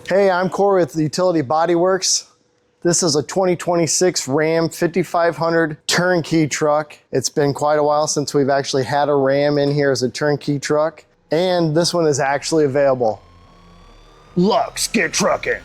Hey, I'm Corey with the Utility Body Works. This is a 2026 Ram 5500 turnkey truck. It's been quite a while since we've actually had a Ram in here as a turnkey truck, and this one is actually available. Luxe, get trucking.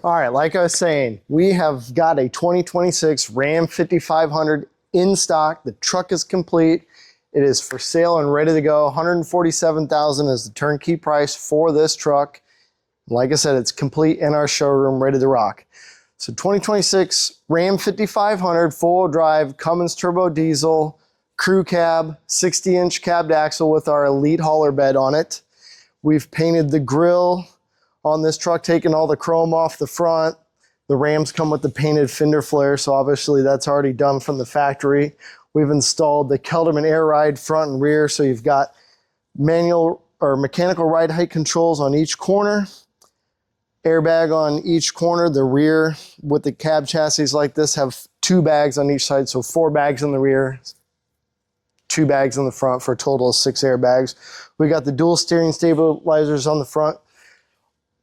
All right, like I was saying, we have got a 2026 Ram 5500 in stock. The truck is complete. It is for sale and ready to go. $147,000 is the turnkey price for this truck. Like I said, it's complete in our showroom, ready to rock. So 2026 Ram 5500 full drive Cummins turbo diesel, crew cab, 60-inch cabbed axle with our elite hauler bed on it. We've painted the grille on this truck, taking all the chrome off the front. The Rams come with the painted fender flare, so obviously that's already done from the factory. We've installed the Kelderman air ride front and rear, so you've got manual or mechanical ride height controls on each corner, airbag on each corner. The rear with the cab chassis like this have 2 bags on each side, so 4 bags in the rear, 2 bags in the front for a total of 6 airbags. We got the dual steering stabilizers on the front.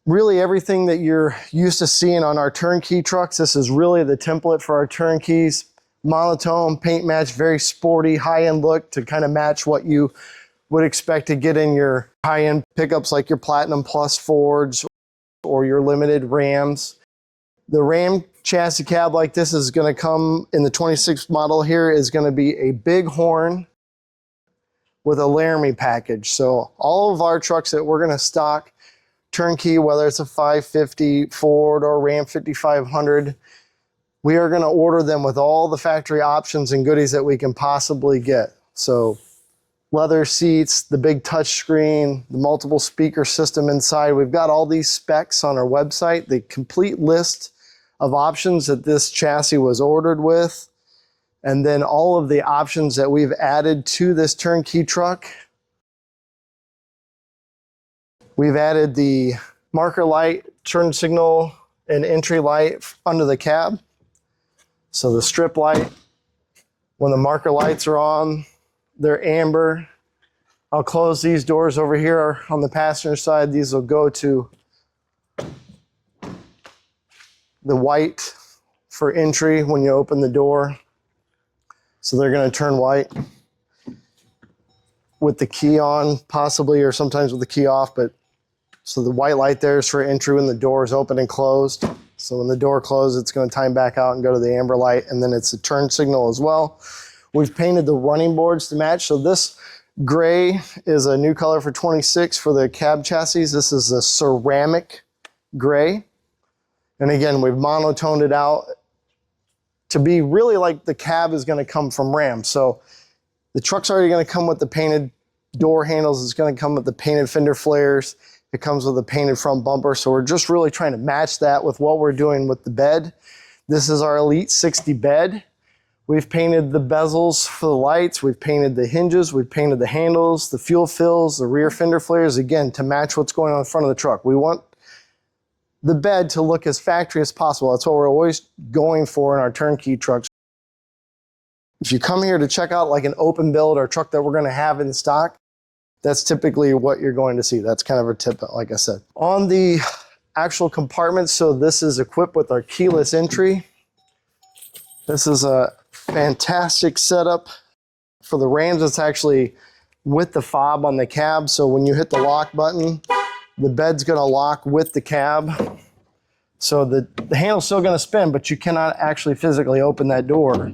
Really everything that you're used to seeing on our turnkey trucks, this is really the template for our turnkeys. Monotone, paint match, very sporty, high-end look to kind of match what you would expect to get in your high-end pickups like your Platinum Plus Fords or your limited Rams. The Ram chassis cab like this is going to come in the 26 model here is going to be a big horn with a Laramie package. So all of our trucks that we're going to stock turnkey, whether it's a 550 Ford or Ram 5500, we are going to order them with all the factory options and goodies that we can possibly get. So leather seats, the big touch screen, the multiple speaker system inside. We've got all these specs on our website, the complete list of options that this chassis was ordered with, and then all of the options that we've added to this turnkey truck. We've added the marker light, turn signal, and entry light under the cab. So the strip light, when the marker lights are on, they're amber. I'll close these doors over here on the passenger side. These will go to the white for entry when you open the door. So they're going to turn white with the key on, possibly, or sometimes with the key off, but so the white light there is for entry when the door is open and closed. So when the door closes, it's going to time back out and go to the amber light, and then it's a turn signal as well. We've painted the running boards to match. So this gray is a new color for 26 for the cab chassis. This is a ceramic gray. And again, we've monotoned it out to be really like the cab is going to come from Ram. So the truck's already going to come with the painted door handles. It's going to come with the painted fender flares. It comes with a painted front bumper, so we're just really trying to match that with what we're doing with the bed. This is our Elite 60 bed. We've painted the bezels for the lights, we've painted the hinges, we've painted the handles, the fuel fills, the rear fender flares, again, to match what's going on in front of the truck. We want the bed to look as factory as possible. That's what we're always going for in our turnkey trucks. If you come here to check out like an open build or truck that we're going to have in stock, that's typically what you're going to see. That's kind of a tip, like I said. On the actual compartments, so this is equipped with our keyless entry. This is a fantastic setup. For the Rams, it's actually with the fob on the cab, so when you hit the lock button, the bed's going to lock with the cab. So the handle's still going to spin, but you cannot actually physically open that door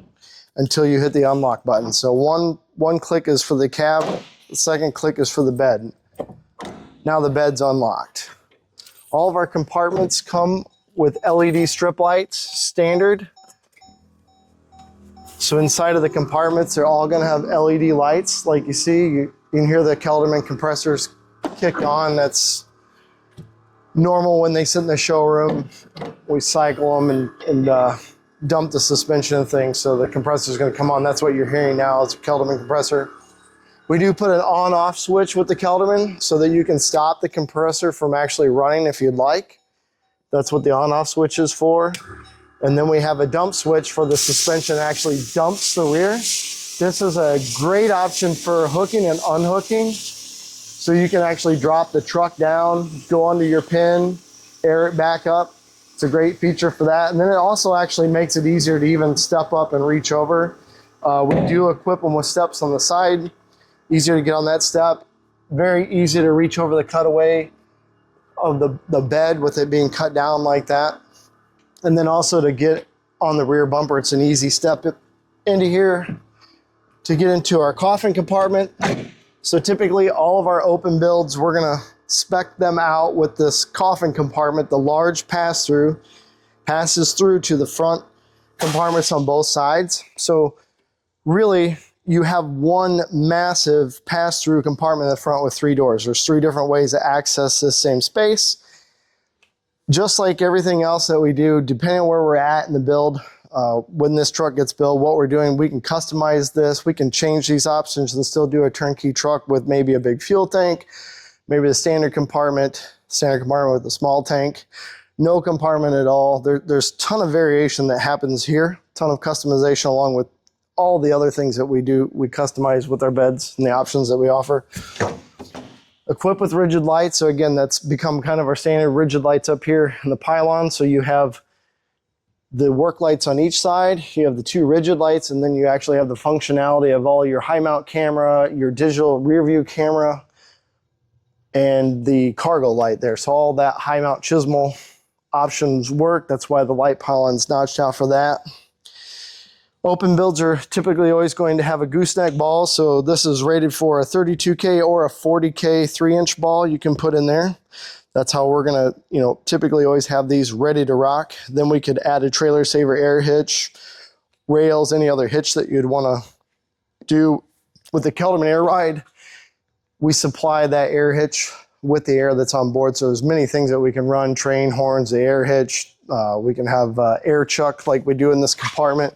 until you hit the unlock button. So one click is for the cab, the second click is for the bed. Now the bed's unlocked. All of our compartments come with LED strip lights, standard. So inside of the compartments, they're all going to have LED lights. Like you see, you can hear the Kelderman compressors kick on. That's normal when they sit in the showroom. We cycle them and dump the suspension and things, so the compressor is going to come on. That's what you're hearing now. It's a Kelderman compressor. We do put an on-off switch with the Kelderman so that you can stop the compressor from actually running if you'd like. That's what the on-off switch is for. And then we have a dump switch for the suspension that actually dumps the rear. This is a great option for hooking and unhooking. So you can actually drop the truck down, go onto your pin, air it back up. It's a great feature for that. And then it also actually makes it easier to even step up and reach over. We do equip them with steps on the side. Easier to get on that step. Very easy to reach over the cutaway of the bed with it being cut down like that. And then also to get on the rear bumper, it's an easy step into here to get into our coffin compartment. So typically all of our open builds, we're gonna spec them out with this coffin compartment. The large pass-through passes through to the front compartments on both sides. So really, you have one massive pass-through compartment in the front with 3 doors. There's 3 different ways to access this same space. Just like everything else that we do, depending on where we're at in the build, when this truck gets built, what we're doing, we can customize this. We can change these options and still do a turnkey truck with maybe a big fuel tank, maybe the standard compartment with a small tank, no compartment at all. There's a ton of variation that happens here, a ton of customization along with all the other things that we do. We customize with our beds and the options that we offer. Equipped with rigid lights. So again, that's become kind of our standard rigid lights up here in the pylon. So you have the work lights on each side, you have the 2 rigid lights, and then you actually have the functionality of all your high mount camera, your digital rear view camera, and the cargo light there. So all that high mount chisel options work. That's why the light pylon's notched out for that. Open builds are typically always going to have a gooseneck ball. So this is rated for a 32K or a 40K 3-inch ball you can put in there. That's how we're gonna, typically always have these ready to rock. Then we could add a trailer saver air hitch, rails, any other hitch that you'd wanna do. With the Kelderman Air Ride, we supply that air hitch with the air that's on board. So there's many things that we can run, train horns, the air hitch. We can have air chuck like we do in this compartment,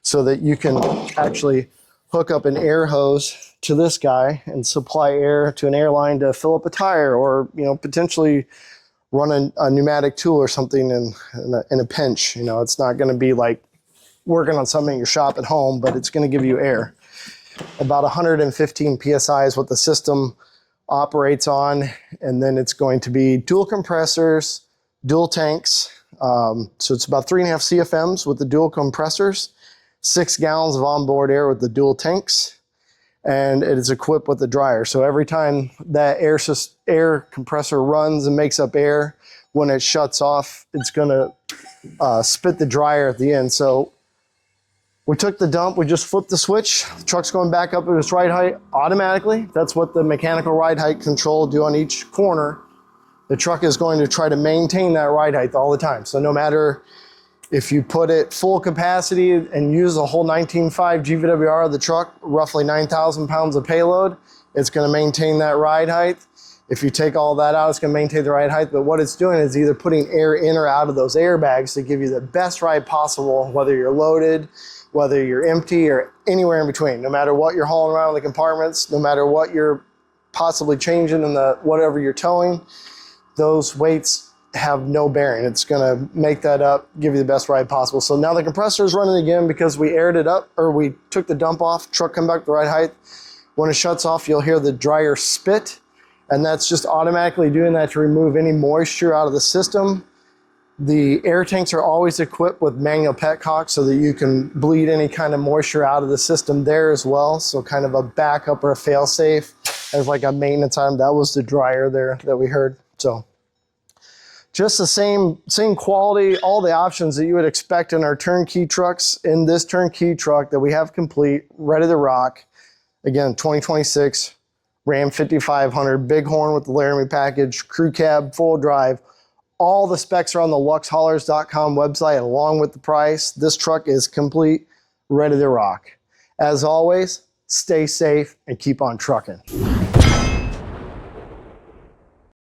so that you can actually hook up an air hose to this guy and supply air to an airline to fill up a tire, or potentially run a pneumatic tool or something in a pinch. It's not going to be like working on something in your shop at home, but it's going to give you air. About 115 psi is what the system operates on, and then it's going to be dual compressors, dual tanks. So it's about 3.5 CFMs with the dual compressors, 6 gallons of onboard air with the dual tanks, and it is equipped with a dryer. So every time that air compressor runs and makes up air, when it shuts off, it's gonna spit the dryer at the end. So we took the dump, we just flipped the switch, the truck's going back up at its ride height automatically. That's what the mechanical ride height control do on each corner. The truck is going to try to maintain that ride height all the time. So no matter if you put it full capacity and use the whole 19.5 GVWR of the truck, roughly 9,000 pounds of payload, it's going to maintain that ride height. If you take all that out, it's going to maintain the ride height. But what it's doing is either putting air in or out of those airbags to give you the best ride possible, whether you're loaded, whether you're empty, or anywhere in between. No matter what you're hauling around in the compartments, no matter what you're possibly changing in whatever you're towing, those weights have no bearing. It's gonna make that up, give you the best ride possible. So now the compressor is running again because we aired it up, or we took the dump off, truck come back to the ride height. When it shuts off, you'll hear the dryer spit, and that's just automatically doing that to remove any moisture out of the system. The air tanks are always equipped with manual petcock so that you can bleed any kind of moisture out of the system there as well. So kind of a backup or a fail safe as like a maintenance item. That was the dryer there that we heard. So just the same quality, all the options that you would expect in our turnkey trucks, in this turnkey truck that we have complete, ready to rock. Again, 2026 Ram 5500, big horn with the Laramie package, crew cab, full drive. All the specs are on the luxhaulers.com website along with the price. This truck is complete, ready to rock. As always, stay safe and keep on trucking.